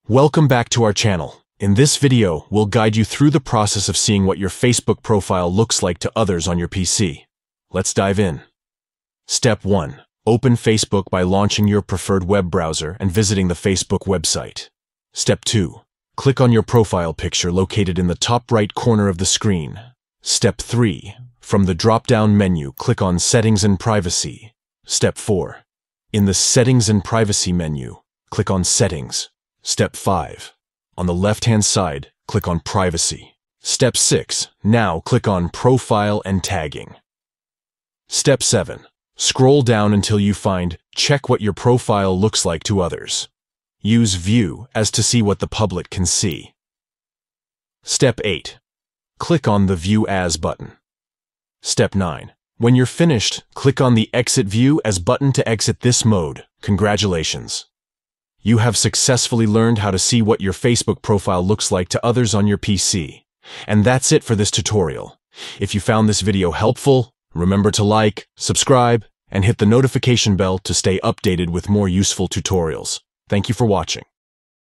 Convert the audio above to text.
Welcome back to our channel. In this video, we'll guide you through the process of seeing what your Facebook profile looks like to others on your PC. Let's dive in. Step 1. Open Facebook by launching your preferred web browser and visiting the Facebook website. Step 2. Click on your profile picture located in the top right corner of the screen. Step 3. From the drop-down menu, click on Settings and Privacy. Step 4. In the Settings and Privacy menu, click on Settings. Step 5. On the left-hand side, click on Privacy. Step 6. Now click on Profile and Tagging. Step 7. Scroll down until you find Check what your profile looks like to others. Use View as to see what the public can see. Step 8. Click on the View As button. Step 9. When you're finished, click on the Exit View As button to exit this mode. Congratulations! You have successfully learned how to see what your Facebook profile looks like to others on your PC. And that's it for this tutorial. If you found this video helpful, remember to like, subscribe, and hit the notification bell to stay updated with more useful tutorials. Thank you for watching.